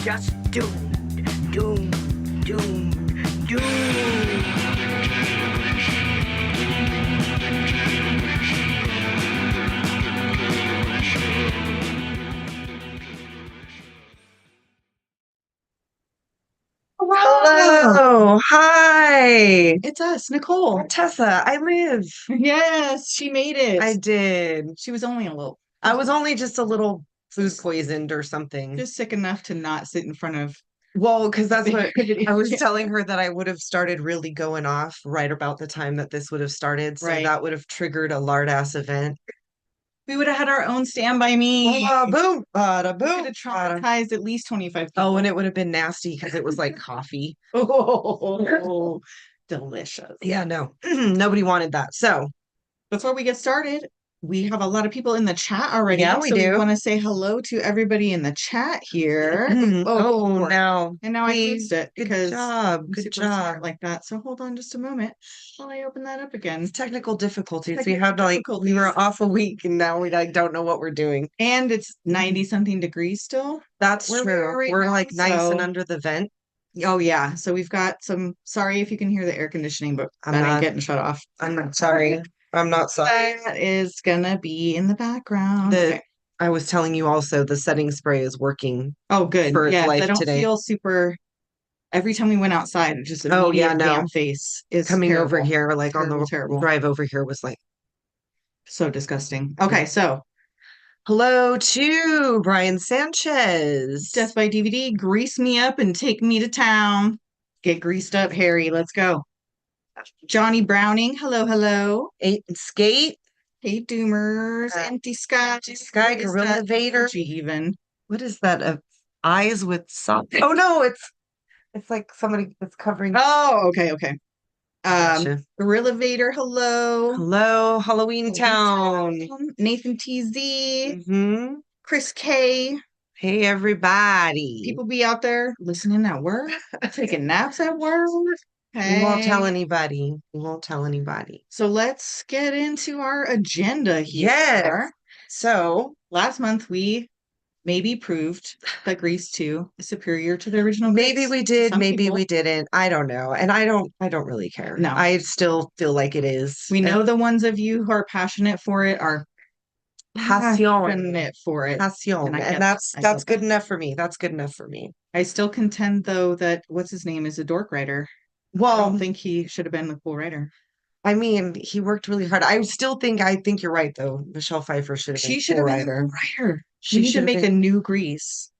just doomed. Doomed, doomed, doomed. Hello. Hi. It's us, Nicole. Tessa, I live. Yes, she made it. I did. She was only a little, I was only just a little food poisoned or something. just sick enough to not sit in front of. Well, because that's what I was Yeah. telling her, that I would have started really going off right about the time that this would have started. So Right. that would have triggered a lard ass event. We would have had our own Stand By Me. Boom, bada We could boom, have bada. traumatized at least 25 people. Oh, and it would have been nasty because it was like coffee. Oh, delicious. Yeah, no, nobody wanted that. So Before we get started, we have a lot of people in the chat already. Yeah, we so do. we want to say hello to everybody in the chat here. Oh, Lord. now. And now I Please, closed it good because job. I'm Good super job. smart like that. So hold on just a moment while I open that up again. It's technical difficulties. We Technical had to we difficulties. were off a week and now we like don't know what we're doing. And it's 90 something degrees still. That's Where we true. are right We're now, like nice and so- under the vent. Oh yeah. So we've got some, sorry if you can hear the air conditioning, but I'm that ain't not- getting shut off. I'm not sorry. I'm not sorry. That is gonna be in the background. Okay. I was telling you also the setting spray is working Oh, good. for its Yes, I life don't today. feel super. Every time we went outside, it just Oh, yeah, immediate no. damn face is Coming over terrible. here, like on the Terrible. drive over here was like, So disgusting. Okay, so hello to Brian Sanchez. Death by DVD, grease me up and take me to town. Get greased up, Harry. Let's go. Johnny Browning, hello, hello. Eight and skate. Hey, Doomers, Empty Sky, Sky what is Gorilla that Vader. emoji even? What is that? Eyes with soft. Oh no, it's like somebody that's covering. Oh, okay. Gotcha. Gorilla Vader, hello. Hello, Halloween Town. Nathan TZ, Hmm. Chris K. Hey everybody. People be out there listening at work, taking naps at work. We won't tell Hey. anybody. We won't tell anybody. So let's get into our agenda here. Yes. So Last month we maybe proved that Grease 2 is superior to the original maybe Grease. we did, Some maybe people. we didn't. I don't know. And I don't really care. No. I still feel like it is. We know the ones of you who are passionate for it are passionate for it. Passion. And that's good enough for me. That's good enough for me. I still contend though that what's his name is a dork writer. I Well, don't think he should have been the cool writer. I mean, he worked really hard. I think you're right though. Michelle Pfeiffer should have been She should cool have been the writer. cool writer. She We need should to have make a been new Grease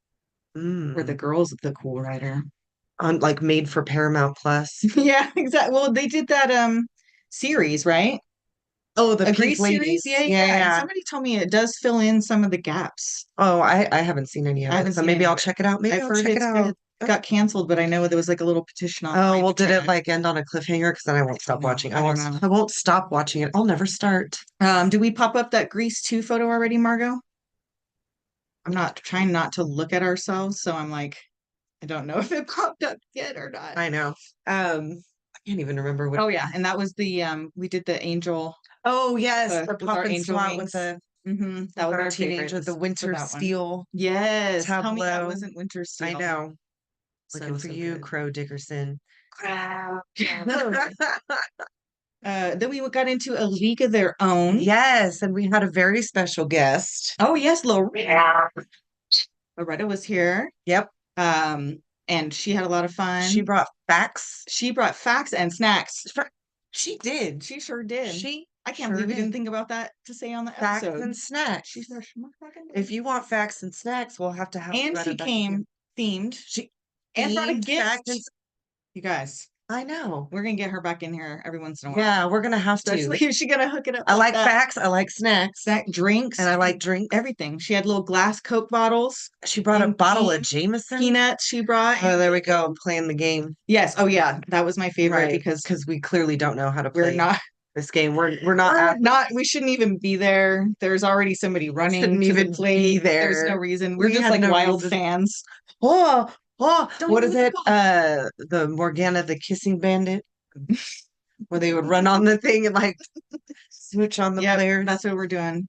where the mm, girl's the cool writer. on like made for Paramount Plus. Yeah, exactly. Well, they did that series, right? Oh, the A Pink Grease series? Ladies. Yeah. And Yeah. somebody told me it does fill in some of the gaps. Oh, I haven't seen any of I it, haven't so seen maybe any I'll of it. check it out. Maybe I've I'll heard check it out. got canceled, but I know there was like a little petition Oh, online well, to did try it like end on a cliffhanger? Because then I won't stop No, watching. I don't know. I won't stop watching it. I'll never start. Do we pop up that Grease 2 photo already, Margot? I'm not trying not to look at ourselves, so I'm like, I don't know if it popped up yet or not. I know. I can't even remember what. Oh yeah, and that was the we did the angel. Oh yes, the with our pop and angel swat wings. with the That was our our teenager, favorite the for Winter that one. Steel Yes, tell me that tableau. wasn't Winter Steel. I know. So, Looking for so you, good. Crow Dickerson. Then we got into A League of Their Own. Yes, and we had a very special guest. Oh yes, Loretta. Loretta was here. Yep. And she had a lot of fun. She brought facts. She brought facts and snacks. She did. She sure did. I can't believe we didn't think about that to say on the facts episode. and snacks. She's our If you want facts and snacks, we'll have to have. And she came themed. She and brought a themed gift. facts and You guys, I know. we're gonna get her back in here every once in a while. Yeah, we're gonna have Especially to. if she's gonna hook it up. I like that. facts. I like snacks. Snack drinks. And I like drinks. Everything. She had little glass Coke bottles. She brought a bottle of Jameson. Peanuts she brought. Oh, there we go. I'm playing the game. Yes. Oh yeah. That was my favorite Right, because we clearly don't know how to play we're not this game. We're not we shouldn't even be there. There's already somebody running shouldn't to even the play. be there. There's no reason. We're We just had like no wild reason. fans. Oh, Don't what is even it? The Morgana the Kissing Bandit, where they would run on the thing and like switch on the players. That's what we're doing.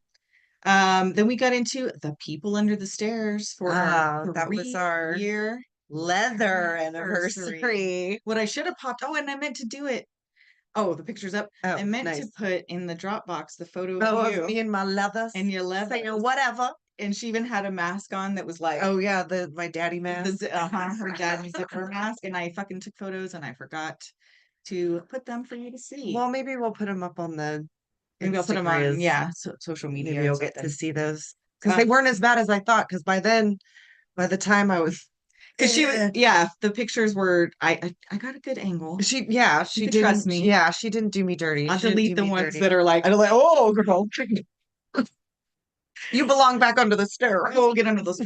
Then we got into The People Under the Stairs for our that was our year leather Anniversary. anniversary. What I should have popped. Oh, and I meant to do it. Oh, the picture's up. Oh, I meant nice. to put in the Dropbox the photo Oh, of of you me and my leathers. and your leather. Saying whatever. And she even had a mask on that was like, Oh yeah, my daddy the mask. her dad's zipper mask, and I fucking took photos and I forgot to put them for you to see. Well, maybe we'll put them up on the Maybe I'll put them on, Instagrams. social media. Maybe or you'll get to something. see those because they weren't as bad as I thought. Because by the time I was, Because the pictures were. I got a good angle. she You can didn't trust me. Yeah, she didn't do me dirty. I'll She didn't delete do the me ones dirty. that are like, I'm like, oh girl, you belong back under the stairs. we'll get under those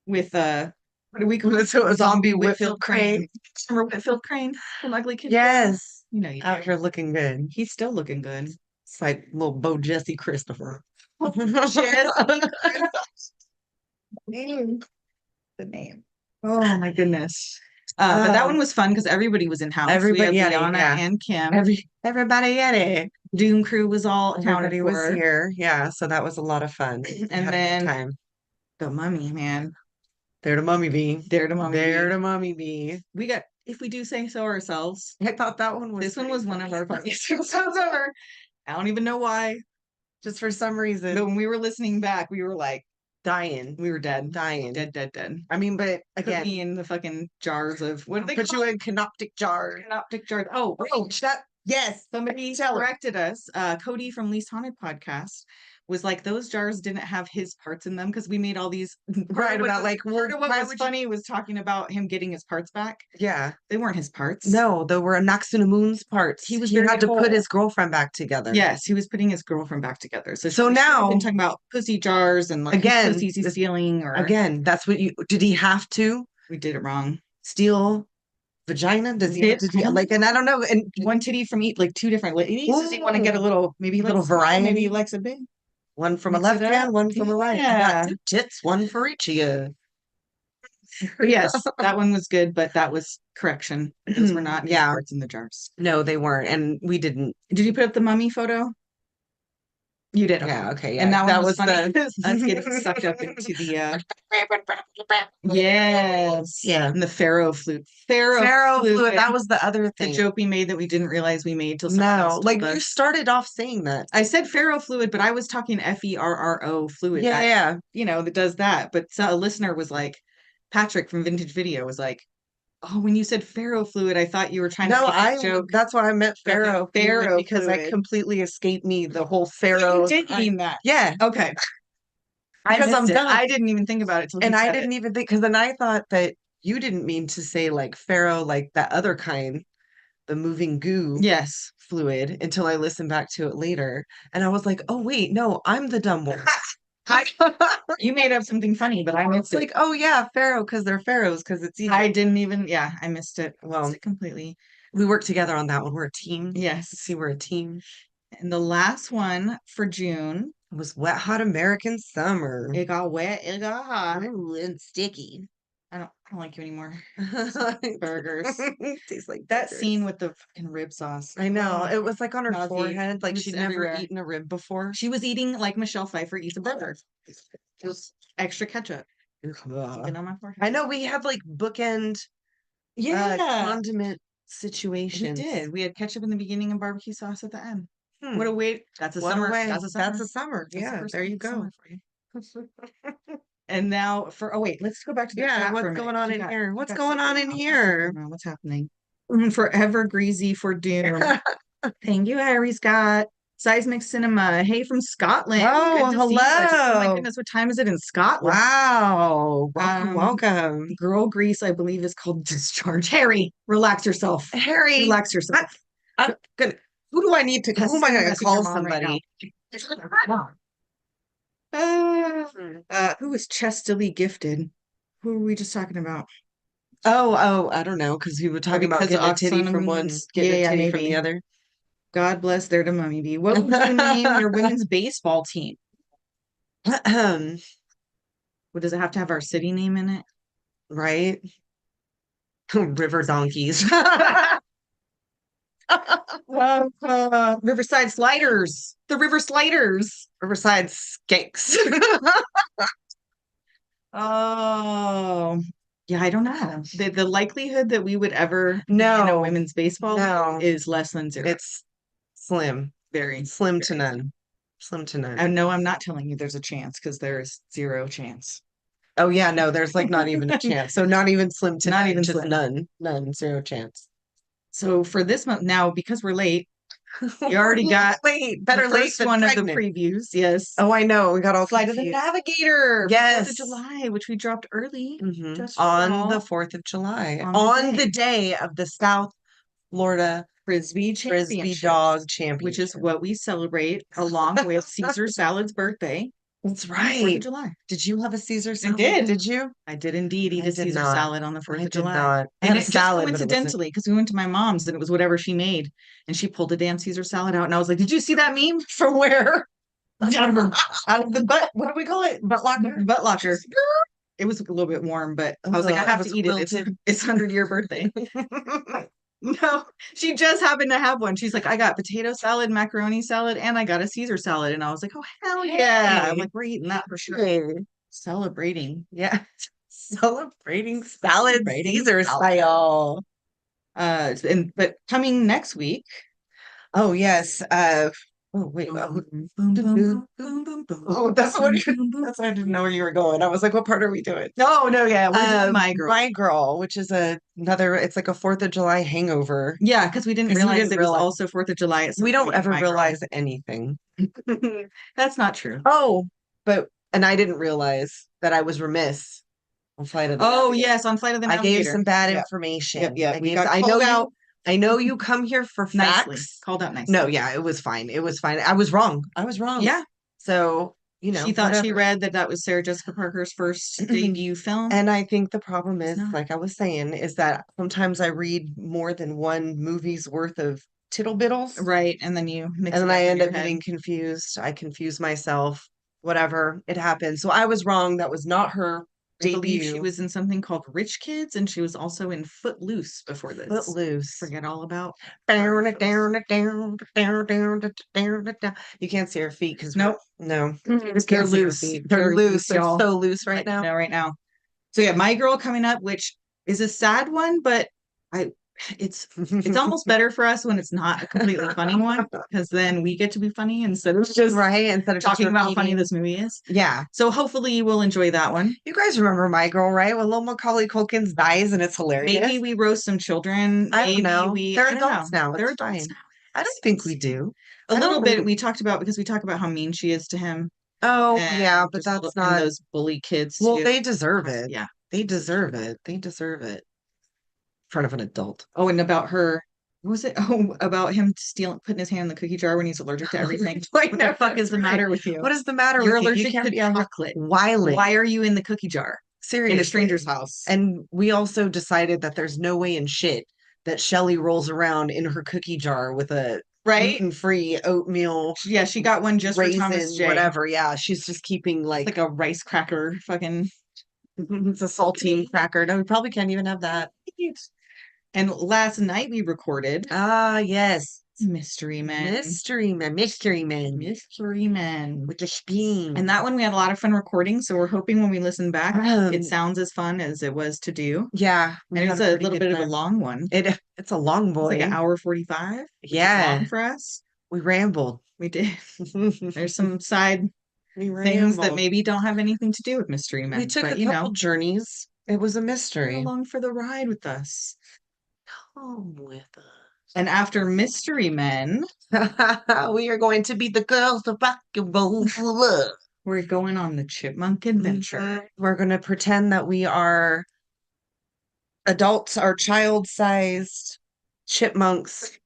with what do we call it? So zombie Whitfield Crane. Remember Whitfield Crane from Ugly Kid? Yes, You know you out do. here looking good. He's still looking good. It's like little Bo Jesse Christopher. The name. Oh my goodness. But that one was fun because everybody was in house. Everybody, we had yeah, Liana yeah. and Kim. Everybody at it. Doom crew was all accounted Everybody for. was here. Yeah, so that was a lot of fun. And Had a good then time. the mummy, man. There to mummy be. There to mummy There be. to mummy be. We got, if we do say so ourselves. I thought that one was This one was one of our funny. funniest episodes ever. I don't even know why. Just for some reason. But when we were listening back, we were like dying. We were dead. Dying. Dead. I mean, but again. Put me in the fucking jars of what do they put call you in canoptic jars. Canoptic jars. Oh, yes. Somebody corrected us. Cody from Least Haunted Podcast was like, those jars didn't have his parts in them because we made all these right about like what was funny was talking about him getting his parts back. Yeah. They weren't his parts. No, they were Moon's parts. He had to put his girlfriend back together. Yes, he was putting his girlfriend back together. So now been talking about pussy jars and like again, pussies he's stealing or again, that's what did he have to? We did it wrong. Steal vagina? Does he have to do like and I don't know and one titty from like two different ladies? Does he want to get a little little variety? Maybe he likes a big. One from a left hand, one from a right. I got two tits, one for each of you. Yes, that one was good, but that was correction. Those were not parts in the jars. No, they weren't, and we didn't. Did you put up the mummy photo? You did. Yeah, okay. Yeah. And that was funny. Us getting sucked up into the yes. Yeah. And the Pharaoh flute. Pharaoh flute. That was the other thing. The joke we made that we didn't realize we made till you started off saying that. I said Pharaoh fluid, but I was talking FERRO fluid. Yeah. You know, that does that. But a listener was like, Patrick from Vintage Video was like, oh, when you said Pharaoh fluid, I thought you were trying to make a joke. That's why I meant Pharaoh because fluid. I completely escaped me the whole Pharaoh. You did mean that. Yeah. Okay. Because I'm done. I didn't even think about it till I didn't even think because then I thought that you didn't mean to say like Pharaoh, like that other kind, the moving goo fluid until I listened back to it later. And I was like, oh wait, no, I'm the dumb one. You made up something funny, but I missed it. Like, oh yeah, Pharaoh because they're pharaohs because it's easy. I didn't even. I missed it. Well, completely. We worked together on that one. We're a team. Yes. See, we're a team. And the last one for June was Wet Hot American Summer. It got wet. It got hot. Ooh, and sticky. I don't like you anymore. Burgers. Tastes like that burgers. Scene with the fucking rib sauce. I know. It was like on her forehead. Like she'd never eaten a rib before. She was eating like Michelle Pfeiffer eats a burger. Just extra ketchup. On my forehead. I know we had like bookend condiment situations. We did. We had ketchup in the beginning and barbecue sauce at the end. What a way. That's a summer. That's a summer. Yeah, there you go. And now let's go back to the chat what's going on in here? What's going on in here? What's happening? Forever greasy for Doom. Thank you, Harry Scott. Seismic Cinema. Hey, from Scotland. Oh, hello. Oh my goodness, what time is it in Scotland? Wow. Welcome. Girl Grease, I believe, is called Discharge. Harry, relax yourself. Harry, relax yourself. I'm gonna. Who do I need to? Who am I going to call somebody? Who is chestily gifted? Who were we just talking about? Oh, I don't know, because we were talking about getting a titty from one, getting a titty from the other. God bless their to mummy be. What would you name your women's baseball team? What does it have to have our city name in it? Right? River Donkeys. Riverside Sliders. The River Sliders. Riverside Skanks. Oh, Yeah, I don't know. The likelihood that we would ever be in a No, women's baseball no, is less than zero. it's slim, Very slim to very. none, slim to none. And no, I'm not telling you there's a chance because there is zero chance. Oh yeah, no, there's like not even a chance. So not even slim to Not none, even just slim. none, zero chance. So for this month now, because we're late, you already got late, the better late first than one of the pregnant. previews. Yes. Oh, I know. We got all Flight of the confused. Navigator, Yes. 4th of July, which we dropped early just for On y'all. the 4th of July, On the day of the South Florida Frisbee Frisbee Championship, Dog which is Championship. what we celebrate along with Caesar Salad's birthday. That's On the 4th of right. July. Did you have a Caesar I salad? did. Did you? I did indeed eat I a did Caesar not. salad on the 4th I of did July. not. I And had a it just salad, but it wasn't. coincidentally, because we went to my mom's and it was whatever she made, and she pulled a damn Caesar salad out, and I was like, "Did you see that meme?" From where? Out of the butt. What do we call it? Butt locker. Butt locker. It was a little bit warm, but I was like, I It have was to eat it. wilted. It's 100-year birthday. No, she just happened to have one. She's like, I got potato salad, macaroni salad, and I got a Caesar salad. And I was like, oh, hell yeah. I'm Hey. like, we're eating that for sure. Hey. Celebrating. Yeah. Celebrating salad Celebrating Caesar salad. style. But coming next week. Oh yes. Oh wait. Oh, that's what that's why I didn't know where you were going. I was like, what part are we doing? No, yeah, we're doing My Girl. My Girl, which is another, it's like a 4th of July hangover. Yeah, because we didn't realize it was also 4th of July. At We don't ever My realize anything. That's not true. Oh, and I didn't realize that I was remiss on Flight of the Oh, Navigator. yes, on Flight of the I gave Navigator. some bad information. Yep. We got I called out. I know you come here for Nicely. facts. Called out nicely. No, yeah, it was fine. It was fine. I was wrong. Yeah. So, you know, She thought whatever. she read that was Sarah Jessica Parker's first debut film. And I think the problem is, like I was saying, is that sometimes I read more than one movie's worth of tittlebittles. Right. And then you mix and it then up I in end your up head. getting confused. I confuse myself. Whatever. It happens. So I was wrong. That was not her I believe she debut. was in something called Rich Kids, and she was also in Footloose before this. Footloose. Forget all about. You can't see her feet because Nope. No. They're loose. They're loose. They're y'all. so loose right now. No, right now. So yeah, My Girl coming up, which is a sad one, but it's almost better for us when it's not a completely funny one, because then we get to be funny instead of just instead of talking about how funny this movie is. Yeah. So hopefully you will enjoy that one. You guys remember My Girl, right? When little Macaulay Culkin dies and it's hilarious. Maybe we roast some children. I don't know. They're adults now. They're It's adults fine. now. I don't think we do. A little bit we talked about, because we talk about how mean she is to him. Oh, yeah, but that's not those bully kids. Well, too. they deserve it. Yeah. They deserve it. They deserve it. In front of an adult. Oh, and about her. What was it? Oh, about him putting his hand in the cookie jar when he's allergic to everything. What the fuck is the matter with you? What is the matter You're with you? allergic to chocolate. Why are you in the cookie jar? Seriously. In a stranger's house. And we also decided that there's no way in shit that Shelly rolls around in her cookie jar with a gluten-free oatmeal. Yeah, she got one just raisin, for Thomas J. Whatever. Yeah, she's just keeping It's like a rice cracker fucking. It's a saltine cracker. No, we probably can't even have that. And last night we recorded. Yes. Mystery Men. Mystery Men. Mystery Men. Mystery Men. With the spin. And that one we had a lot of fun recording. So we're hoping when we listen back, it sounds as fun as it was to do. Yeah. And it's a little bit of a long one. It's a long boy. It's like 1:45. Yeah. Long for us. We rambled. We did. There's some side things that maybe don't have anything to do with Mystery Men. We took a couple journeys. It was a mystery. Come along for the ride with us. Come with us. And after Mystery Men, we are going to be the girls of rock and roll. We're going on the chipmunk adventure. We're going to pretend that we are adults, our child-sized chipmunks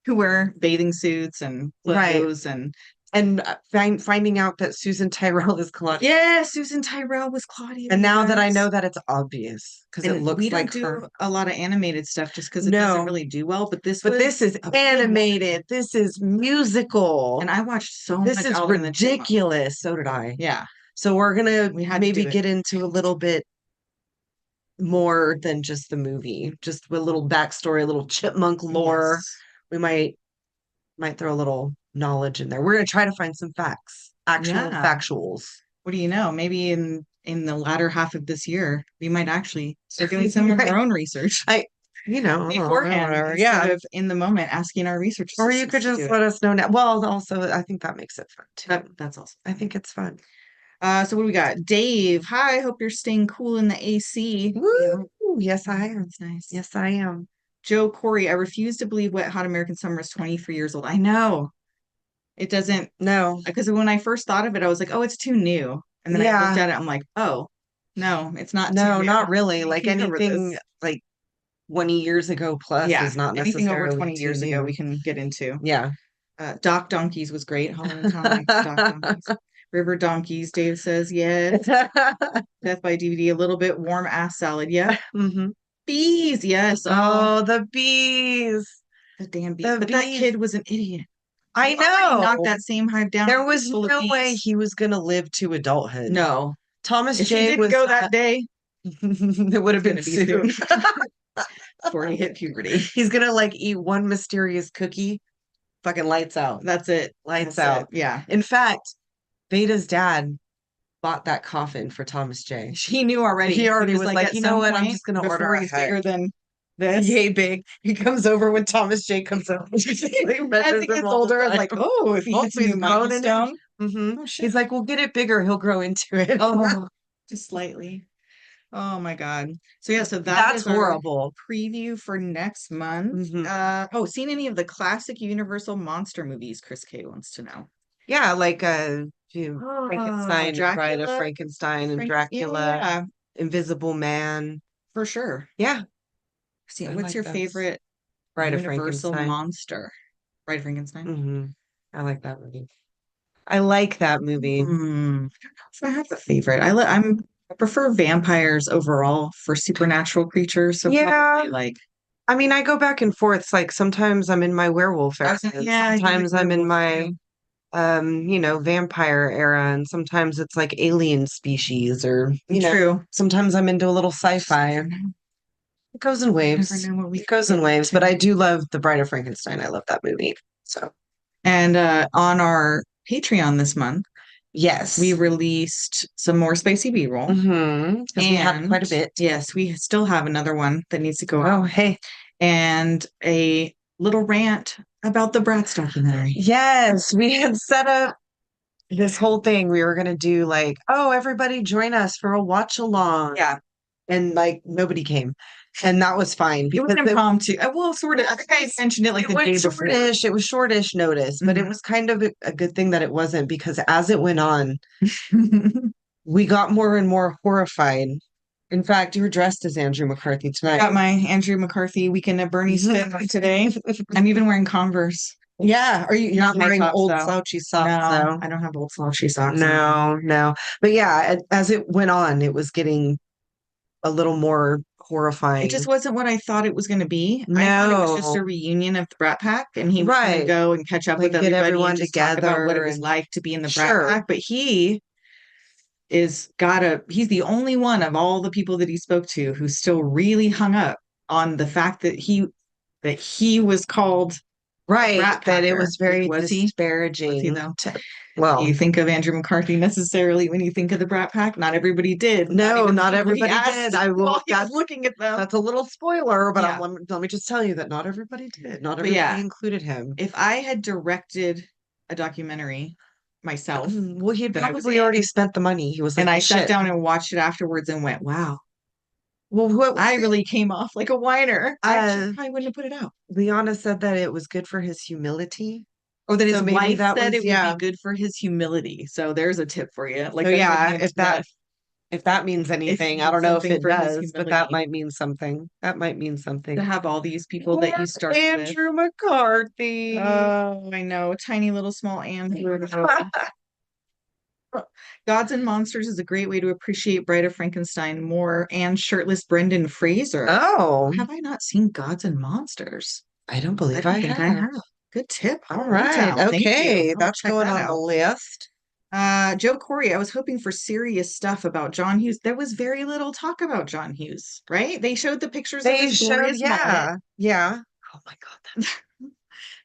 who wear bathing suits and clothes and finding out that Susan Tyrrell is Claudia. Yeah, Susan Tyrrell was Claudia. And now that I know that, it's obvious because it looks like her. We don't do a lot of animated stuff just because it doesn't really do well. But this is animated. This is musical. And I watched so much. This is ridiculous. So did I. Yeah. So we're gonna maybe get into a little bit more than just the movie, just with a little backstory, a little chipmunk lore. Yes. We might throw a little knowledge in there. We're gonna try to find some facts, actual factuals. What do you know? Maybe in in the latter half of this year, we might actually start doing some of our own research. Beforehand, whatever. instead of in the moment asking our research Or you could just let us know now. Well, also, I think that makes it fun too. That's also. I think it's fun. So what do we got? Dave, hi. Hope you're staying cool in the AC. Woo! Yes, I am. That's nice. Yes, I am. Joe Corey, I refuse to believe Wet Hot American Summer is 23 years old. I know. It doesn't. No. Because when I first thought of it, I was like, oh, it's too new. And then I looked at it, I'm like, oh, no, it's not too No, new. not really. Like can cover anything this. like 20 years ago plus Yeah, is not anything over necessarily 20 too years ago new. we can get into. Yeah. Doc Donkeys was great. Halloween Comics, Doc Donkeys. River Donkeys, Dave says, yes. Death by DVD, a little bit warm ass salad. Yep. Mhm. Bees, yes. Oh, the bees. The damn bees. The But that bees. kid was an idiot. I He already know. knocked that same hive down There was full of no way bees. he was going to live to adulthood. No. Thomas If he J didn't was go that day, it would have been gonna be soon. soon. Before he hit puberty. He's gonna like eat one mysterious cookie, fucking lights out. That's it. Lights That's out. it. Yeah. In fact, Beta's dad bought that coffin for Thomas J. He knew already. He already was like, at you know some what? I'm point, just gonna order before a he's hut. bigger than this. Yay big. He comes over when Thomas J comes over. As he gets older, I was like, oh, if he hits a he's new grown in it. milestone. Mhm. Oh shit. He's like, we'll get it bigger. He'll grow into it. Oh, just slightly. Oh my God. So yeah, so that's horrible. Preview for next month. Seen any of the classic Universal monster movies? Chris K wants to know. Yeah, like Frankenstein, Dracula, Bride of Frankenstein and Dracula, Invisible Man. For sure. Yeah. See, what's your favorite Bride of Universal Frankenstein monster? Bride of Frankenstein? I like that movie. I like that movie. I have a favorite. I prefer vampires overall for supernatural creatures. So yeah, like I mean, I go back and forth. It's like sometimes I'm in my werewolf era. Sometimes I'm in my vampire era, and sometimes it's like alien species or True. Sometimes I'm into a little sci-fi. It goes in waves. It goes in waves, but I do love The Bride of Frankenstein. I love that movie. So, and on our Patreon this month, yes, we released some more spicy B-roll. Because we had quite a bit. Yes, we still have another one that needs to go out. Oh, hey. And a little rant about the Bratz documentary. Yes, we had set up this whole thing. We were going to do like, oh, everybody join us for a watch along. Yeah. And like nobody came. And that was fine. It was impromptu. Well, sort of. I think I mentioned it like the day before. It was shortish notice, but it was kind of a good thing that it wasn't, because as it went on, we got more and more horrified. In fact, you were dressed as Andrew McCarthy tonight. I got my Andrew McCarthy Weekend at Bernie's fit today. I'm even wearing Converse. Yeah. Are you not wearing old slouchy socks? No, I don't have old slouchy socks. No. But yeah, as it went on, it was getting a little more horrifying. It just wasn't what I thought it was going to be. No. I thought it was just a reunion of the Brat Pack, and he was going to go and catch up with everybody, get everyone and together, talk about what it was like to be in the Brat Pack. But he he's the only one of all the people that he spoke to who's still really hung up on the fact that he was called Right, that it was very disparaging. Well, you think of Andrew McCarthy necessarily when you think of the Brat Pack? Not everybody did. No, not everybody did. I will. That's looking at them. That's a little spoiler, but let me just tell you that not everybody did. Not everybody included him. If I had directed a documentary myself, well, he had probably already spent the money. He was like, and I sat down and watched it afterwards and went, "Wow." Well, I really came off like a whiner. I probably wouldn't have put it out. Liana said that it was good for his humility. Or that his wife said it would be good for his humility. So there's a tip for you. Like, if that means anything, I don't know if it does, but that might mean something. That might mean something. To have all these people that you start with. Andrew McCarthy. Oh, I know. Tiny little small Andrew. Gods and Monsters is a great way to appreciate Bride of Frankenstein more, and shirtless Brendan Fraser. Oh. Have I not seen Gods and Monsters? I don't believe I think I have. Good tip. All right. Okay. That's going on the list. Joe Corey, I was hoping for serious stuff about John Hughes. There was very little talk about John Hughes, right? They showed the pictures of his glorious moment. Yeah. Oh my God.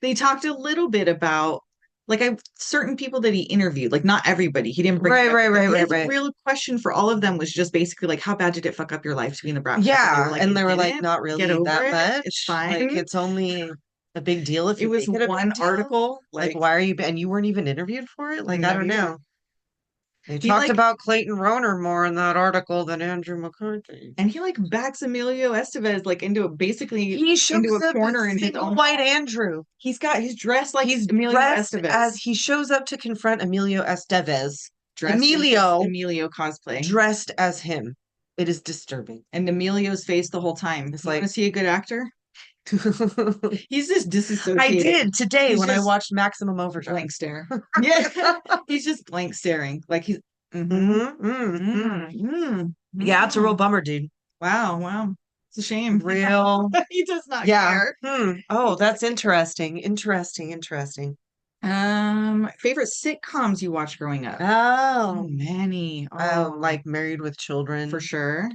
They talked a little bit about like certain people that he interviewed, like not everybody. He didn't bring his real question for all of them was just basically like, how bad did it fuck up your life to be in the Brat Pack? Yeah, and they were like, not really that much. It's fine. Like it's only a big deal if it you was make it a one big deal. article. Like why are you and you weren't even interviewed for it? Like I don't know. They talked about Clayton Rohner more in that article than Andrew McCarthy. And he like backs Emilio Estevez like into a corner in his own white Andrew. He's dressed like he's Emilio dressed Estevez. as he shows up to confront Emilio Estevez. Emilio cosplay. Dressed as him. It is disturbing. And Emilio's face the whole time. It's like, want to see a good actor? He's just disassociated. I did today when I watched Maximum Overdrive. Blank stare. Yeah. He's just blank staring. Like he's yeah, it's a real bummer, dude. Wow. It's a shame. Real. He does not care. Oh, that's interesting. Interesting. Favorite sitcoms you watched growing up? Oh, many. Like Married with Children. For sure.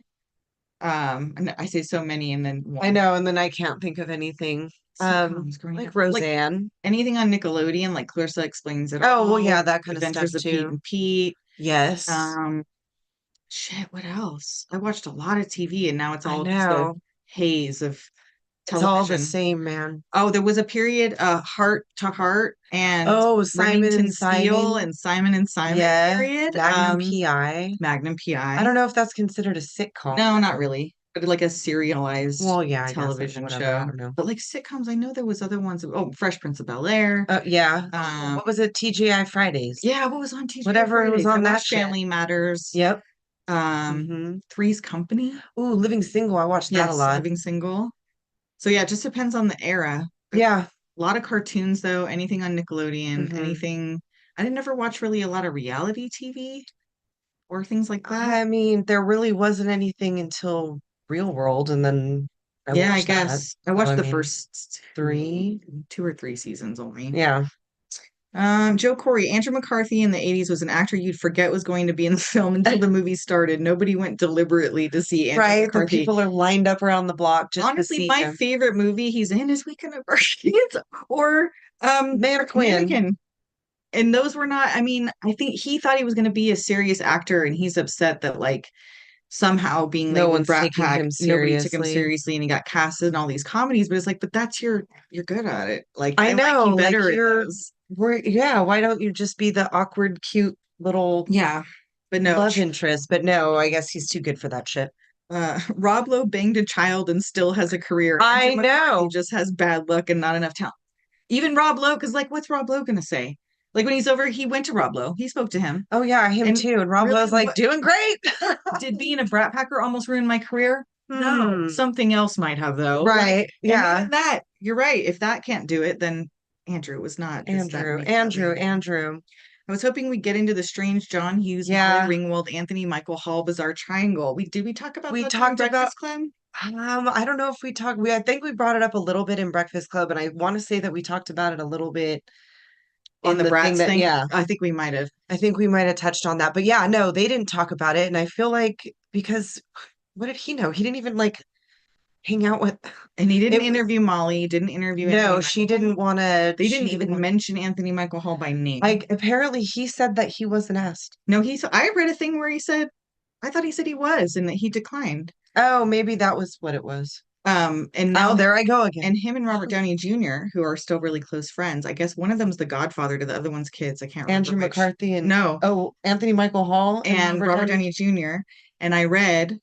And I say so many and then I know, and then I can't think of anything. Like Roseanne. Like anything on Nickelodeon, like Clarissa Explains It All. Oh, well, yeah, that kind Adventures of stuff of Pete and Pete. Yes. Shit, what else? I watched a lot of TV and now it's all just a haze of television. It's all the same, man. Oh, there was a period, Heart to Heart and Simon and Simon and Simon and Simon period. Magnum PI. Magnum PI. I don't know if that's considered a sitcom. No, not really. But like a serialized television show. I don't know. But like sitcoms, I know there was other ones. Oh, Fresh Prince of Bel-Air. Yeah. What was it? TGI Fridays. Yeah, what was on TGI Whatever Fridays? was on that Family Matters. Yep. Three's Company. Ooh, Living Single. I watched that a lot. Living Single. So yeah, it just depends on the era. Yeah. A lot of cartoons though, anything on Nickelodeon, anything. I didn't ever watch really a lot of reality TV or things like that. I mean, there really wasn't anything until Real World, and then I guess I watched the first 2 or 3 seasons only. Yeah. Joe Corey, Andrew McCarthy in the 80s was an actor you'd forget was going to be in the film until the movie started. Nobody went deliberately to see Andrew McCarthy. The people are lined up around the block just honestly, to see my favorite movie he's in is Weekend at Bernie's or Mannequin. And those were not, I mean, I think he thought he was going to be a serious actor and he's upset that like somehow being no one's Brat taking Pack, him seriously. Nobody took him seriously and he got casted in all these comedies, but it's like, but that's you're good at it. Like I know, like you better why don't you just be the awkward, cute little but no love interest? But no, I guess he's too good for that shit. Rob Lowe banged a child and still has a career. I know. He just has bad luck and not enough talent. Even Rob Lowe, because like, what's Rob Lowe gonna say? Like when he's over, he went to Rob Lowe. He spoke to him. Oh yeah, him too. And Rob Lowe's like, doing great. Did being a Brat Packer almost ruin my career? No, something else might have though. Right? Like, that you're right. If that can't do it, then Andrew was not. Andrew. I was hoping we'd get into the strange John Hughes, Molly Ringwald, Anthony Michael Hall bizarre triangle. Did we talk about that in Breakfast Club? I don't know if we talked. I think we brought it up a little bit in Breakfast Club, and I want to say that we talked about it a little bit on the Bratz thing. Yeah, I think we might have. I think we might have touched on that, but yeah, no, they didn't talk about it, and I feel like because what did he know? He didn't even like hang out with, and he didn't interview Molly. Didn't interview. No, she didn't want to. They didn't even mention Anthony Michael Hall by name. Like apparently, he said that he wasn't asked. No, I read a thing where he said, I thought he said he was, and that he declined. Oh, maybe that was what it was. And now there I go again. And him and Robert Downey Jr., who are still really close friends. I guess one of them's the godfather to the other one's kids. I can't remember. Andrew McCarthy and Anthony Michael Hall and Robert Downey Jr. And I read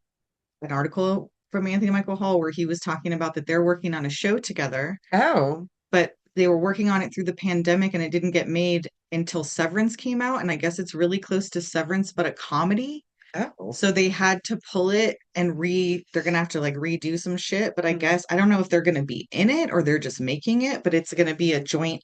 an article from Anthony Michael Hall where he was talking about that they're working on a show together. Oh. But they were working on it through the pandemic and it didn't get made until Severance came out. And I guess it's really close to Severance, but a comedy. Oh. So they had to pull it and they're going to have to like redo some shit. But I guess, I don't know if they're going to be in it or they're just making it, but it's going to be a joint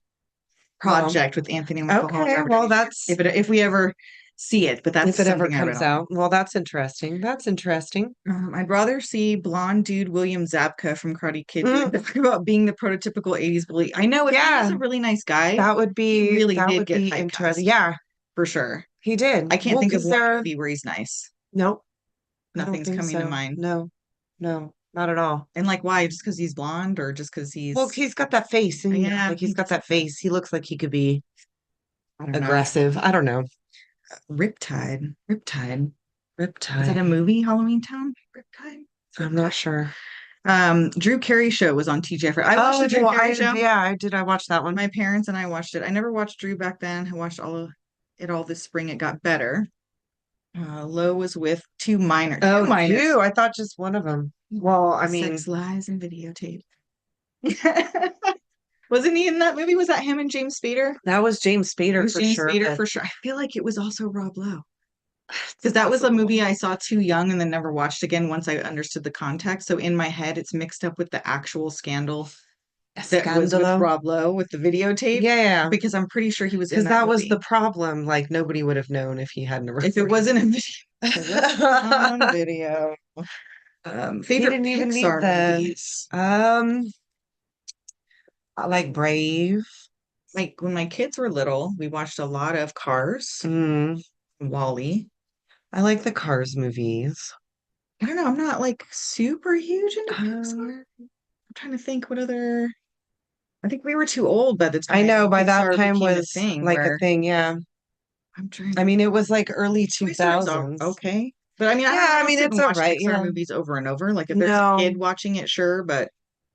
project with Anthony Michael Hall. Okay, well, that's... If we ever see it, but that's if it ever comes out. Well, that's interesting. That's interesting. I'd rather see blonde dude William Zabka from Karate Kid about being the prototypical 80s bully. I know, he's a really nice guy. That would be he really that did would get be interesting. Yeah, for sure. He did. I can't think of one movie where he's nice. Nope. Nothing's coming to mind. No, not at all. And like, why? Just because he's blonde or just because he's... Well, he's got that face. And he's got that face. He looks like he could be I don't know. Aggressive. I don't know. Riptide. Riptide. Riptide. Is that a movie, Halloween Town? Riptide? I'm not sure. Drew Carey show was on TGI. I watched the Drew Carey show. Yeah, I did. I watched that one. My parents and I watched it. I never watched Drew back then. I watched all this spring. It got better. Lo was with two minors. Oh, two. I thought just one of them. Well, I mean, Sex, Lies, and Videotape. Wasn't he in that movie? Was that him and James Spader? That was James Spader for sure. Spader for sure. I feel like it was also Rob Lowe. Because that was a movie I saw too young and then never watched again once I understood the context. So in my head, it's mixed up with the actual scandal that was with Rob Lowe with the videotape. Yeah. Because I'm pretty sure he was in that Because that was the problem. Like, nobody would have known if he hadn't If it wasn't a video. On video. Favorite Pixar movies? I like Brave. Like when my kids were little, we watched a lot of Cars, Wall-E. I like the Cars movies. I don't know. I'm not like super huge into Pixar. I'm trying to think what other. I think we were too old by the time. I know by Pixar that time was like a thing. Yeah. I'm trying. I mean, it was like early 2000s. Okay, but I mean, I mean, it's all right. Pixar movies over and over. Like if there's a kid watching it, sure, but.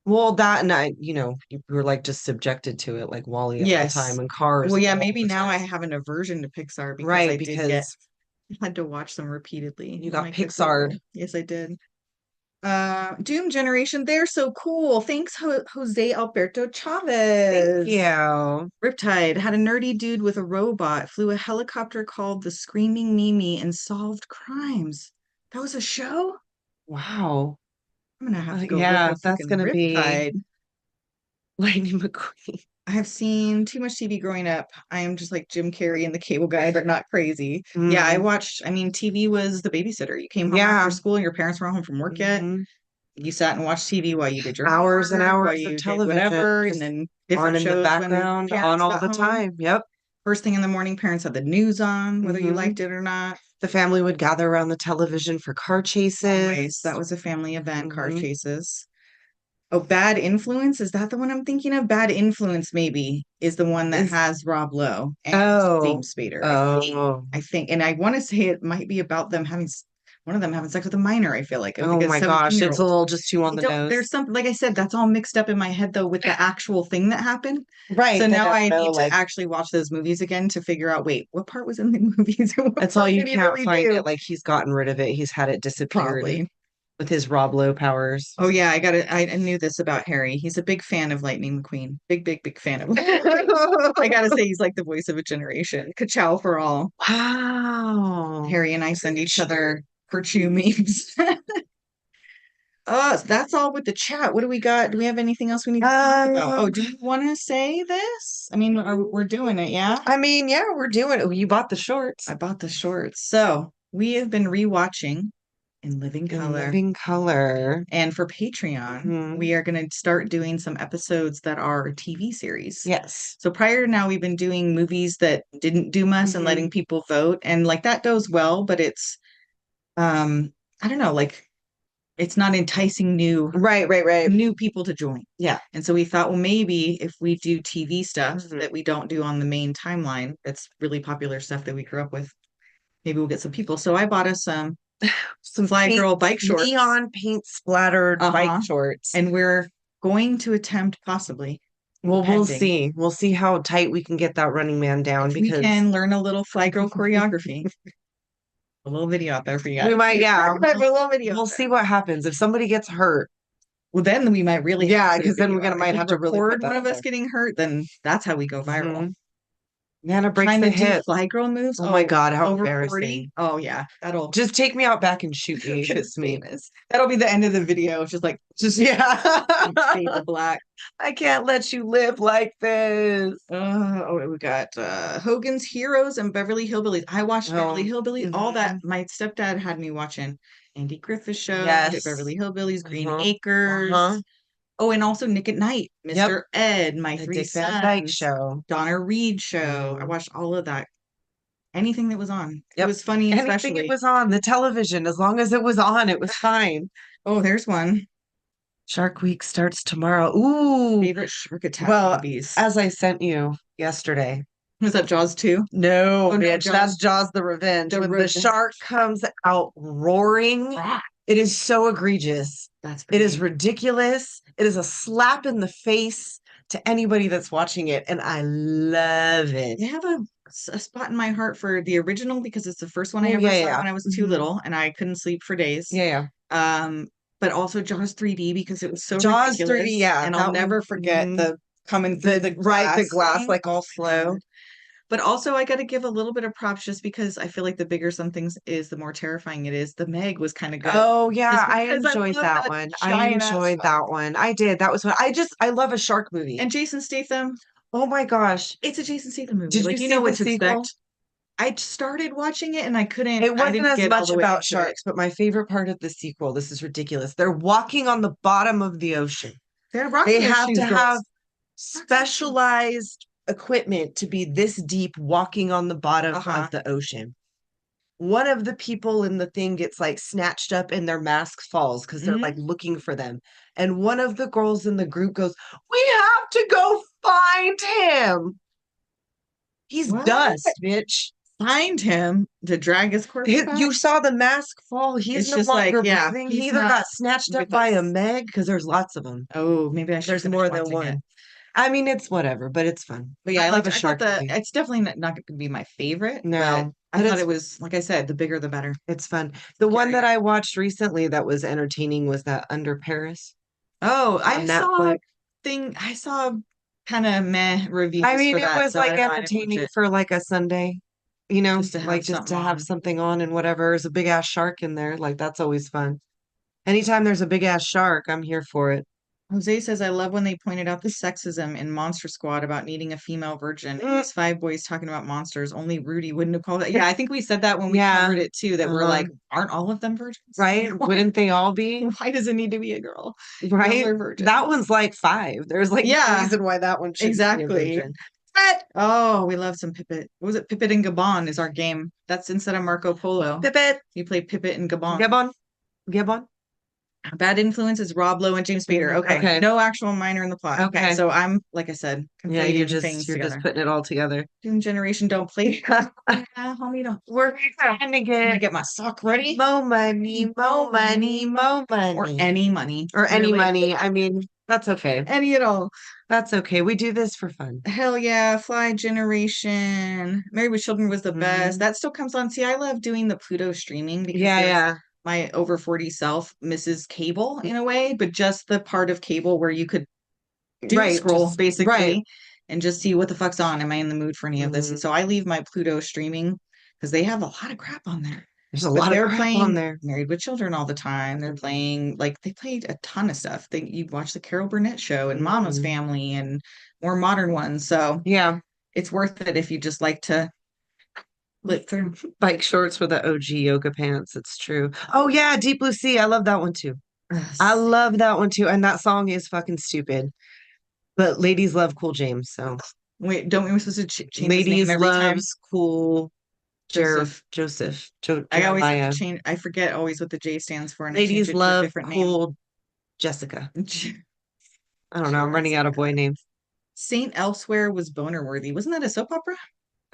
Well, that and you were like just subjected to it, like Wall-E at the time and Cars. Well, yeah, maybe now I have an aversion to Pixar because I had to watch them repeatedly. You got Pixar. Yes, I did. Doom Generation, they're so cool. Thanks, Jose Alberto Chavez. Thank you. Riptide had a nerdy dude with a robot, flew a helicopter called the Screaming Mimi, and solved crimes. That was a show? Wow. I'm gonna have to go. Yeah, that's gonna be Lightning McQueen. I have seen too much TV growing up. I am just like Jim Carrey and the Cable Guy, but not crazy. Yeah, I watched. I mean, TV was the babysitter. You came home after school, and your parents weren't home from work yet. You sat and watched TV while you did your hours and hours of television, whatever, and then different on in the background, on all the time. Yep. First thing in the morning, parents had the news on, whether you liked it or not. The family would gather around the television for car chases. Always. That was a family event, car chases. Oh, Bad Influence? Is that the one I'm thinking of? Bad Influence, maybe, is the one that has Rob Lowe and James Spader. I think. And I want to say it might be about them one of them having sex with a minor, I feel like. Oh my gosh, it's a little just too on the nose. There's something, like I said, that's all mixed up in my head, though, with the actual thing that happened. Right. So now I need to actually watch those movies again to figure out, wait, what part was in the movies? That's all you can't find it. Like, he's gotten rid of it. He's had it disappeared. Probably. With his Rob Lowe powers. Oh yeah, I knew this about Harry. He's a big fan of Lightning McQueen. Big fan of I gotta say he's like the voice of a generation. Ka-chow for all. Wow. Harry and I send each other Virtue memes. That's all with the chat. What do we got? Do we have anything else we need to talk about? Oh, do you want to say this? I mean, we're doing it, yeah? I mean, yeah, we're doing it. You bought the shorts. I bought the shorts. So we have been rewatching In Living Color. And for Patreon, we are going to start doing some episodes that are TV series. Yes. So prior to now, we've been doing movies that didn't doom us and letting people vote. And like that goes well, but it's, I don't know, like it's not enticing new people to join. Yeah. And so we thought, well, maybe if we do TV stuff that we don't do on the main timeline, that's really popular stuff that we grew up with, maybe we'll get some people. So I bought us some Fly Girl bike shorts. Neon paint splattered bike shorts. And we're going to attempt possibly. Well, we'll see. We'll see how tight we can get that Running Man down. Because we can learn a little Fly Girl choreography. A little video out there for you guys. We might, yeah. A little video. We'll see what happens. If somebody gets hurt. Well, then we might really. Yeah, because then we're might have to really record one of us getting hurt. Then that's how we go viral. Nana breaks the hip. Fly Girl moves. Oh my God, how over embarrassing. 40. Oh yeah, that'll just take me out back and shoot me. It's famous. That'll be the end of the video. Just fade the black. I can't let you live like this. We got Hogan's Heroes and Beverly Hillbillies. I watched Beverly Hillbillies. All that my stepdad had me watching. Andy Griffith Show, Beverly Hillbillies, Green Acres. Oh, and also Nick at Night, Mr. Ed, My Three Sons, Dyke Show, Donna Reed Show. I watched all of that. Anything that was on. It was funny, especially. Anything it was on the television. As long as it was on, it was fine. Oh, there's one. Shark Week starts tomorrow. Ooh. Favorite shark attack movies. As I sent you yesterday, Was that Jaws 2? No, Oh, no, bitch, that's Jaws the Revenge. The When the Revenge. shark comes out roaring, it is so egregious. It is ridiculous. It is a slap in the face to anybody that's watching it, and I love it. I have a spot in my heart for the original because it's the first one I ever saw when I was too little and I couldn't sleep for days. Yeah. But also Jaws 3D because it was so Jaws ridiculous. 3D, yeah. And I'll never forget the coming through the glass like all slow. But also, I got to give a little bit of props just because I feel like the bigger something is, the more terrifying it is. The Meg was kind of good. Oh yeah, I enjoyed that one. I enjoyed that one. I did. That was what I love a shark movie. And Jason Statham. Oh my gosh, it's a Jason Statham movie. Did like you know see what the to sequel? expect. I started watching it and I couldn't. It I wasn't didn't as get all much the way about into it. sharks, but my favorite part of the sequel, this is ridiculous. They're walking on the bottom of the ocean. They have to have specialized equipment to be this deep walking on the bottom of the ocean. One of the people in the thing gets like snatched up and their mask falls because they're like looking for them. And one of the girls in the group goes, "We have to go find him. He's dust, bitch." Find him to drag his corpse back? You saw the mask fall. He's no longer breathing. He either got snatched up by a Meg, because there's lots of them. Oh, maybe I should. There's more than one. I mean, it's whatever, but it's fun. But yeah, I love a shark movie. movie. It's definitely not going to be my favorite. No, but I thought it was, like I said, the bigger the better. It's fun. The one that I watched recently that was entertaining was that Under Paris. Oh, I saw kind of meh reviews. I mean, for it that, was so like entertaining for like a Sunday, you know, just to have something on and whatever. There's a big ass shark in there. Like that's always fun. Anytime there's a big ass shark, I'm here for it. Jose says, I love when they pointed out the sexism in Monster Squad about needing a female virgin. It was 5 boys talking about monsters. Only Rudy wouldn't have called it. Yeah, I think we said that when we covered it too, that we're like, aren't all of them virgins? Right? Wouldn't they all be? Why does it need to be a girl? Right? That one's like 5. There's like no reason why that one should be a virgin. Oh, we love some Pipit. What was it? Pipit and Gabon is our game. That's instead of Marco Polo. Pipit. You play Pipit and Gabon. Gabon. Bad Influence is Rob Lowe and James Spader. Okay. No actual minor in the plot. Okay. So I'm, like I said, you're just putting it all together. Doom Generation don't play. Homie, don't. We're trying to get my sock ready. Mo money, mo money, mo money. Or any money. Or any money. I mean, that's okay. Any at all. That's okay. We do this for fun. Hell yeah. Fly Generation. Married with Children was the best. That still comes on. See, I love doing the Pluto streaming because my over 40 self misses cable in a way, but just the part of cable where you could scroll basically and just see what the fuck's on. Am I in the mood for any of this? And so I leave my Pluto streaming because they have a lot of crap on there. There's a lot of crap on there. Married with Children all the time. They're playing, like, they played a ton of stuff. You watch the Carol Burnett show and Mama's Family and more modern ones. So yeah, it's worth it if you just like to flip through. Bike shorts with the OG yoga pants. It's true. Oh yeah, Deep Blue Sea. I love that one too. I love that one too. And that song is fucking stupid. But ladies love Cool James. So wait, don't we supposed to change ladies every loves time? Cool Joseph. I always have to change. I forget always what the J stands for. And ladies love Cool name. Jessica. I don't know. I'm running out of boy names. Saint Elsewhere was boner worthy. Wasn't that a soap opera?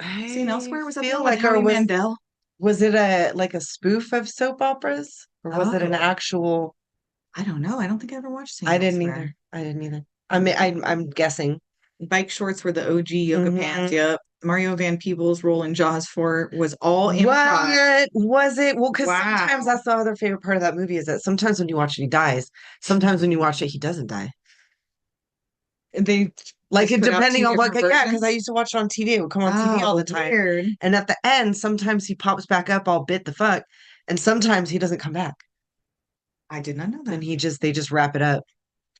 Saint Elsewhere was that feel like Howie Mandel? Was it a spoof of soap operas, or was it an actual? I don't know. I don't think I ever watched Saint Elsewhere. I didn't either. I mean, I'm guessing. Bike shorts were the OG yoga pants. Yep. Mario Van Peebles' role in Jaws 4 was all improv. What was it? Well, because sometimes that's the other favorite part of that movie is that sometimes when you watch it, he dies. Sometimes when you watch it, he doesn't die. They like it depending on what. Yeah, because I used to watch it on TV. It would come on TV all the time. Weird. And at the end, sometimes he pops back up all bit the fuck, and sometimes he doesn't come back. I did not know that. And they just wrap it up.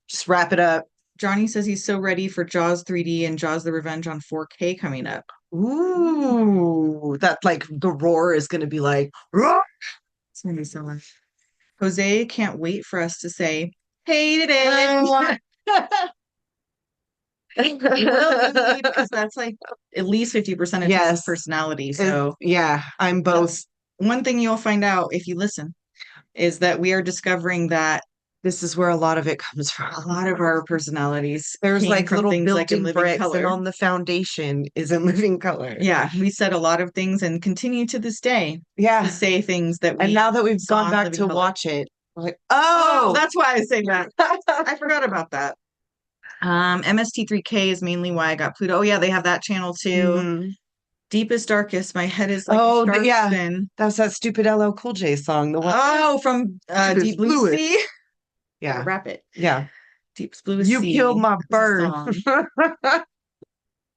Just wrap it up. Johnny says he's so ready for Jaws 3D and Jaws the Revenge on 4K coming up. Ooh, that like the roar is going to be like, roar! It's going to be so much. Jose can't wait for us to say, hated it. Because that's like at least 50% of his personality. So yeah, I'm both. One thing you'll find out if you listen is that we are discovering that This is where a lot of it comes from. A lot of our personalities. There's like little built-in bricks, and on the foundation is in living color. Yeah, we said a lot of things and continue to this day to say things that we. And now that we've gone back to watch it, we're like, oh, that's why I say that. I forgot about that. MST3K is mainly why I got Pluto. Oh yeah, they have that channel too. Deepest Darkest. My head is like yeah. spin. That was that stupid LL Cool J song. The one from Deep Blue Sea. Yeah. Rap it. Yeah. Deepest Blue You Sea. You killed my bird.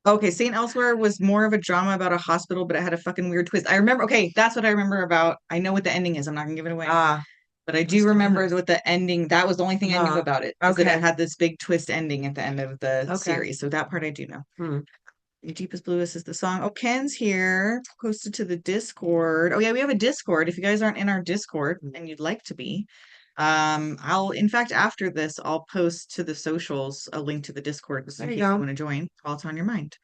Okay, Saint Elsewhere was more of a drama about a hospital, but it had a fucking weird twist. I remember, okay, that's what I remember about. I know what the ending is. I'm not gonna give it away. But I do remember what the ending, that was the only thing I knew about it. Okay. That it had this big twist ending at the end of the series. So that part I do know. Deepest Bluest is the song. Oh, Ken's here, posted to the Discord. Oh yeah, we have a Discord. If you guys aren't in our Discord and you'd like to be, I'll, in fact, after this, I'll post to the socials a link to the Discord in case you want to join while it's on your mind.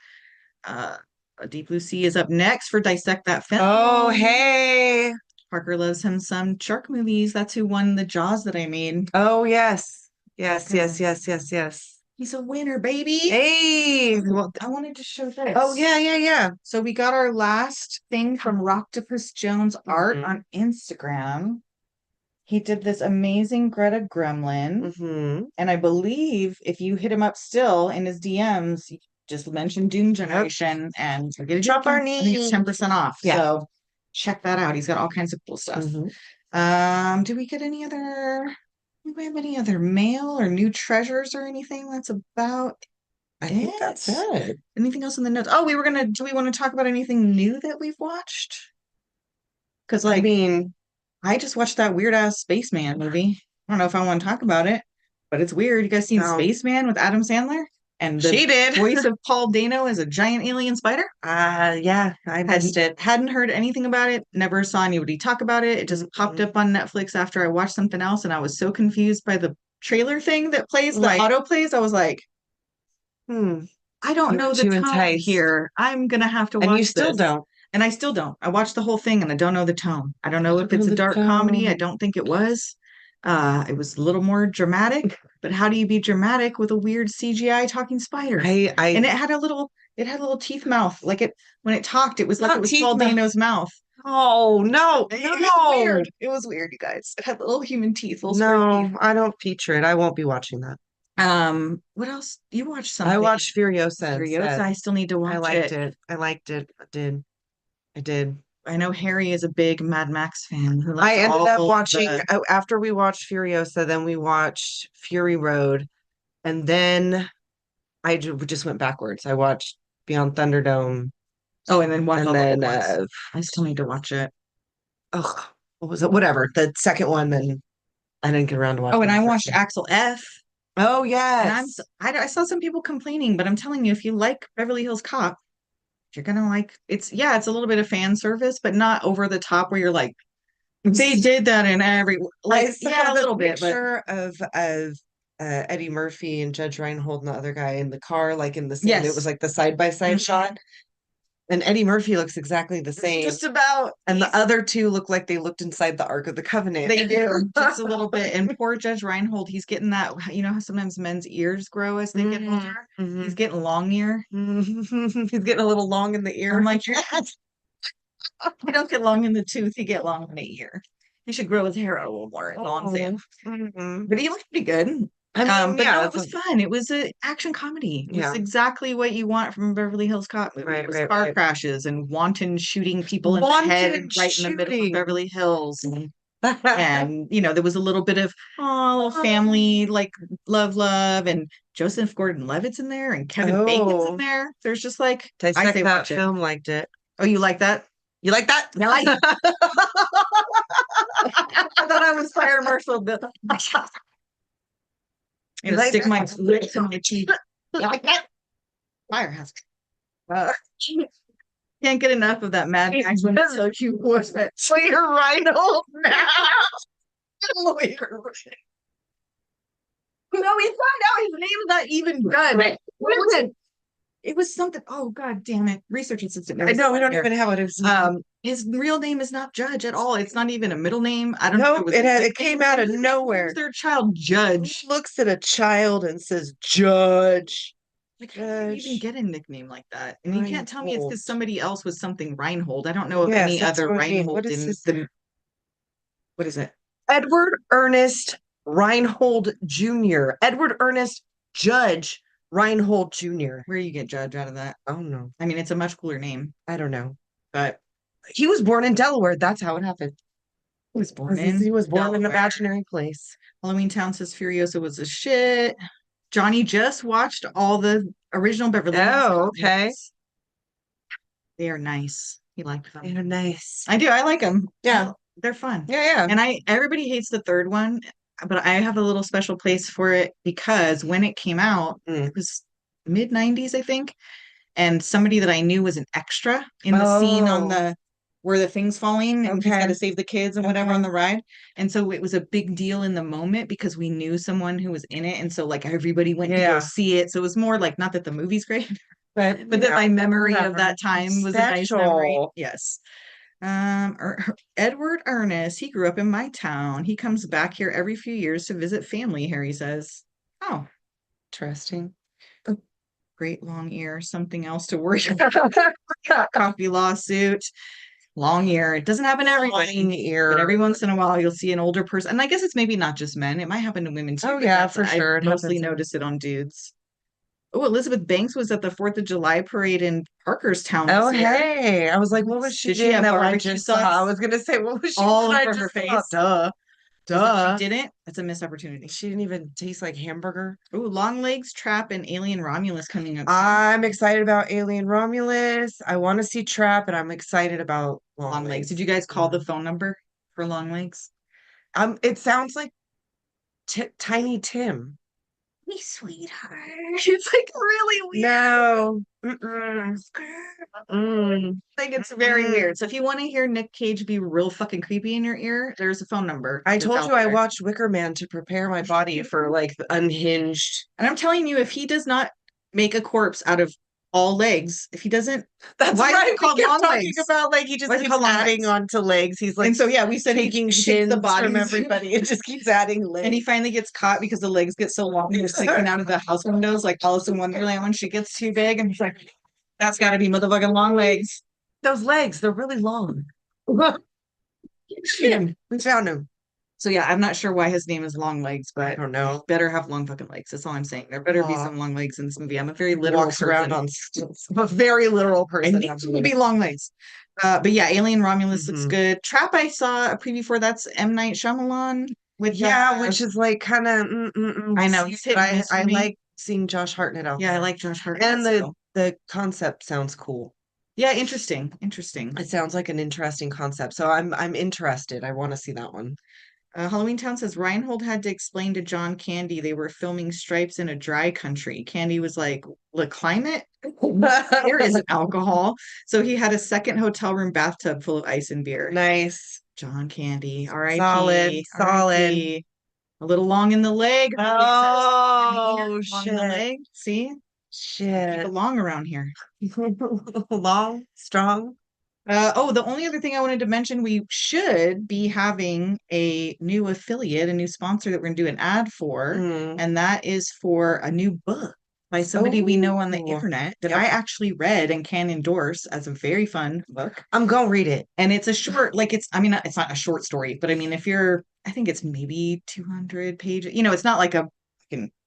Deep Blue Sea is up next for Dissect That Film. Oh, hey. Parker loves him some shark movies. That's who won the Jaws that I made. Oh, yes. Yes. He's a winner, baby. Hey. Well, I wanted to show this. Oh, yeah. So we got our last thing from Rocktopus Jones Art on Instagram. He did this amazing Greta Gremlin. And I believe if you hit him up still in his DMs, you just mention Doom Generation and get a drop our name. I think it's 10% off. Yeah. So check that out. He's got all kinds of cool stuff. Do we get any other? Do we have any other mail or new treasures or anything? That's about I think that's it. Anything else in the notes? Oh, do we want to talk about anything new that we've watched? Because like, I just watched that weird ass Spaceman movie. I don't know if I want to talk about it, but it's weird. You guys seen Spaceman with Adam Sandler? And the voice of Paul Dano as a giant alien spider? Yeah, I missed it. Hadn't heard anything about it. Never saw anybody talk about it. It just popped up on Netflix after I watched something else, and I was so confused by the trailer thing that plays, the auto plays. I was like, I don't know the tone here. I'm gonna have to watch this. And you still don't. And I still don't. I watched the whole thing and I don't know the tone. I don't know if it's a dark comedy. I don't think it was. It was a little more dramatic, but how do you be dramatic with a weird CGI talking spider? And it had a little teeth mouth. Like when it talked, it was like it was Paul Dano's mouth. Oh no. It was weird. It was weird, you guys. It had little human teeth. No, I don't feature it. I won't be watching that. What else? You watched something. I watched Furiosa. I still need to watch it. I liked it. I did. I know Harry is a big Mad Max fan. I ended up watching after we watched Furiosa, then we watched Fury Road, and then I just went backwards. I watched Beyond Thunderdome. Oh, and then I still need to watch it. Oh, what was it? Whatever. The second one, then I didn't get around to watching. Oh, and I watched Axel F. Oh yes. And I saw some people complaining, but I'm telling you, if you like Beverly Hills Cop, you're gonna like it's a little bit of fan service, but not over the top where you're like, they did that in every a little bit. Picture of Eddie Murphy and Judge Reinhold and the other guy in the car, like in the same. Yes. It was like the side-by-side shot. And Eddie Murphy looks exactly the same. Just about. And the other two look like they looked inside the Ark of the Covenant. They do. Just a little bit. And poor Judge Reinhold, he's getting that, you know how sometimes men's ears grow as they get older? He's getting long ear. He's getting a little long in the ear. I'm like, you don't get long in the tooth, you get long in the ear. He should grow his hair out a little more. But he looked pretty good. But no, it was fun. It was an action comedy. It was exactly what you want from a Beverly Hills Cop movie. It was car crashes and wanton shooting people in the head right in the middle of Beverly Hills. And there was a little bit of little family, like love, and Joseph Gordon-Levitt's in there and Kevin Bacon's in there. There's just like I say that film liked it. Oh, you like that? You like that? I like it. I thought I was Fire Marshal Bill. I'm gonna stick my lips on my teeth. Like that? Fire hazard. Can't get enough of that Mad Max when it's so cute. What's that? So you're Reinhold now. No, we found out his name's not even good. Listen. It was something. Oh God damn it! Research assistant. I know we don't even have it. His real name is not Judge at all. It's not even a middle name. I don't know. know. It came out of nowhere. Their child Judge. Who looks at a child and says Judge? Like, how do you even get a nickname like that? And you can't tell me it's because somebody else was something Reinhold. I don't know of any other Reinhold in the. What is it? Edward Ernest Reinhold Jr. Edward Ernest Judge Reinhold Jr. Where do you get Judge out of that? I don't know. I mean, it's a much cooler name. I don't know. But he was born in Delaware. That's how it happened. He was born in an imaginary place. Halloween Town says Furiosa was a shit. Johnny just watched all the original Beverly Hills. Oh, okay. They are nice. He liked them. They're nice. I do. I like them. Yeah. They're fun. Yeah. And everybody hates the third one, but I have a little special place for it because when it came out, it was mid 90s, I think. And somebody that I knew was an extra in the scene on the where the thing's falling and he's got to save the kids and whatever on the ride. And so it was a big deal in the moment because we knew someone who was in it. And so like everybody went to go see it. So it was more like, not that the movie's great, but that my memory of that time was a nice memory. Yes. Edward Ernest, he grew up in my town. He comes back here every few years to visit family, Harry says. Oh, interesting. Great long ear, something else to worry about. Coffee lawsuit, long ear. It doesn't happen to everybody, but every once in a while you'll see an older person. And I guess it's maybe not just men. It might happen to women too. Oh yeah, for sure. I mostly notice it on dudes. Oh, Elizabeth Banks was at the 4th of July parade in Parkerstown. Oh, hey. I was like, what was she doing? She have that I just saw? I was going to say, what was she all over her face? Duh. She didn't? That's a missed opportunity. She didn't even taste like hamburger. Oh, Longlegs, Trap, and Alien Romulus coming up. I'm excited about Alien Romulus. I want to see Trap, and I'm excited about Longlegs. Did you guys call the phone number for Longlegs? It sounds like Tiny Tim. Me, sweetheart. It's like really weird. No. Like it's very weird. So if you want to hear Nick Cage be real fucking creepy in your ear, there's a phone number. I told you I watched Wicker Man to prepare my body for like Unhinged. And I'm telling you, if he does not make a corpse out of all legs, if he doesn't, that's why right. Is it called we long talking legs? about like he just keeps adding on to legs. He's like, and so yeah, we said taking shins the body from everybody. It just keeps adding legs. And he finally gets caught because the legs get so long. He's sticking out of the house windows, like Alice in Wonderland when she gets too big. And he's like, "That's got to be motherfucking long legs." Those legs, they're really long. We found him. So yeah, I'm not sure why his name is Long Legs, but I don't know. Better have long fucking legs. That's all I'm saying. There better be some long legs in this movie. I'm a very literal person. Around on stilts. I'm a very literal person. I think it would be long legs. But yeah, Alien Romulus looks good. Trap, I saw a preview for. That's M. Night Shyamalan with which is like kind of. I know he's hit and miss for I me. like seeing Josh Hartnett out. Yeah, I like Josh Hartnett. And the concept sounds cool. Yeah, interesting. It sounds like an interesting concept. So I'm interested. I want to see that one. Halloween Town says Reinhold had to explain to John Candy they were filming Stripes in a dry country. Candy was like, the climate? There isn't alcohol. So he had a second hotel room bathtub full of ice and beer. Nice. John Candy. R.I.P. Solid. A little long in the leg. Oh, shit. See? Shit. Keep it long around here. Long, strong. The only other thing I wanted to mention, we should be having a new affiliate, a new sponsor that we're going to do an ad for, and that is for a new book by somebody we know on the internet that I actually read and can endorse as a very fun book. I'm going to read it. And it's a short, it's not a short story, but I mean, I think it's maybe 200 pages. It's not like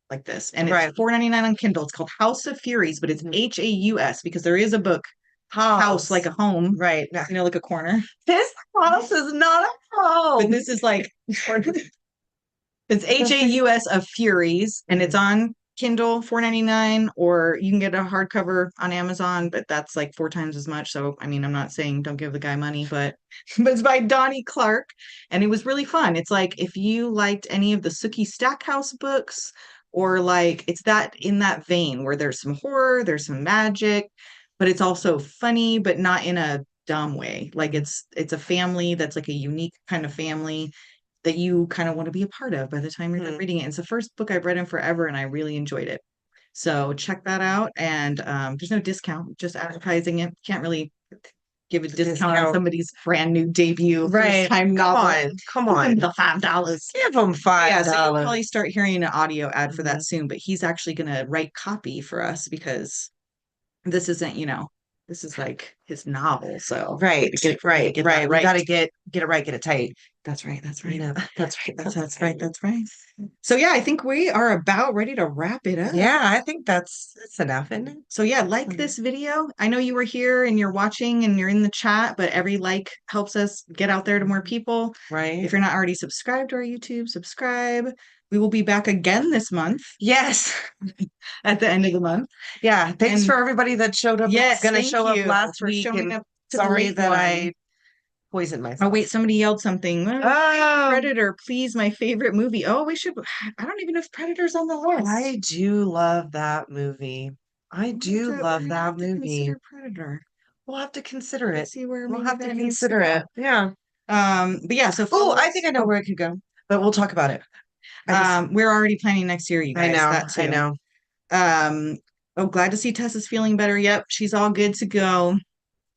like this. And it's $4.99 on Kindle. It's called House of Furies, but it's Haus because there is a book. House like a home, right? Like a corner. This house is not a home, but this is like it's Haus of Furies, and it's on Kindle, $4.99, or you can get a hardcover on Amazon, but that's like 4 times as much. So I mean, I'm not saying don't give the guy money, but it's by Donnie Clark, and it was really fun. It's like if you liked any of the Sookie Stackhouse books, or like it's that in that vein where there's some horror, there's some magic. But it's also funny, but not in a dumb way. Like it's a family that's like a unique kind of family that you kind of want to be a part of by the time you're done reading it. It's the first book I've read in forever, and I really enjoyed it. So check that out. And there's no discount, just advertising it. Can't really give a discount on somebody's brand new debut first time novel. Come on. The $5. Give them $5. Yeah, so you'll probably start hearing an audio ad for that soon, but he's actually gonna write copy for us because this isn't, this is like his novel. So right. We gotta get it right, get it tight. That's right. That's right. That's right. That's right. That's right. So yeah, I think we are about ready to wrap it up. Yeah, I think that's enough, isn't it? So yeah, like this video. I know you were here and you're watching and you're in the chat, but every like helps us get out there to more people. Right. If you're not already subscribed to our YouTube, subscribe. We will be back again this month. Yes. At the end of the month. Yeah. Thanks for everybody that showed up. Yes, gonna show up last week. And sorry that I poisoned myself. Oh wait, somebody yelled something. Oh, Predator, please, my favorite movie. Oh, I don't even know if Predator's on the list. I do love that movie. I do love that movie. Predator. We'll have to consider it. See where we'll have to consider it. Yeah. But yeah, so I think I know where it could go, but we'll talk about it. We're already planning next year, you guys. I know. Oh, glad to see Tessa's feeling better. Yep, she's all good to go.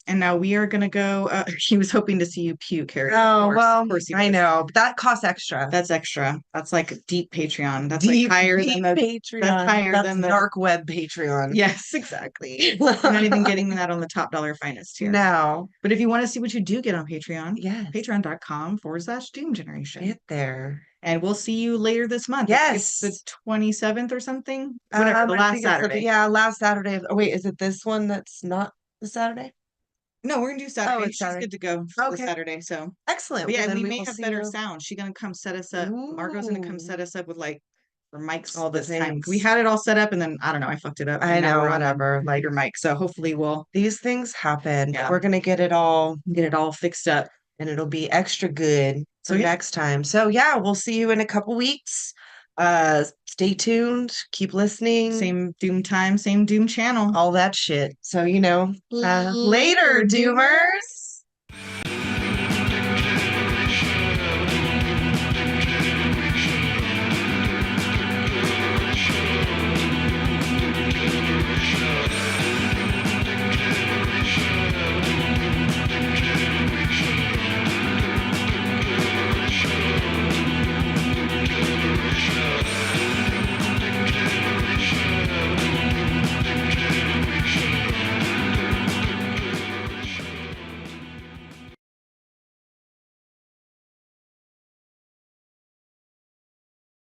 And now we are gonna go. He was hoping to see you puke, Harry. Oh, well, of course I know. But that costs extra. That's extra. That's like deep Patreon. That's like higher than the Patreon. That's higher than the dark web Patreon. Yes, exactly. I'm not even getting that on the top dollar finest here. No. But if you want to see what you do get on Patreon, yes. patreon.com/Doom Generation. Get there. And we'll see you later this month. Yes. It's the 27th or something. Whatever, the last Saturday. Last Saturday. Oh, wait, is it this one that's not the Saturday? No, we're gonna do Saturday. She's good to go for the Saturday. So excellent. But yeah, we may have better sound. She's gonna come set us up. Margot's gonna come set us up with like her mics all this time. We had it all set up and then I don't know, I fucked it up. I know, whatever. Like your mic. So hopefully these things happen. Yeah. We're gonna get it all fixed up. And it'll be extra good for next time. So yeah, we'll see you in a couple weeks. Stay tuned, keep listening. Same Doom time, same Doom channel, all that shit. So later, Doomers.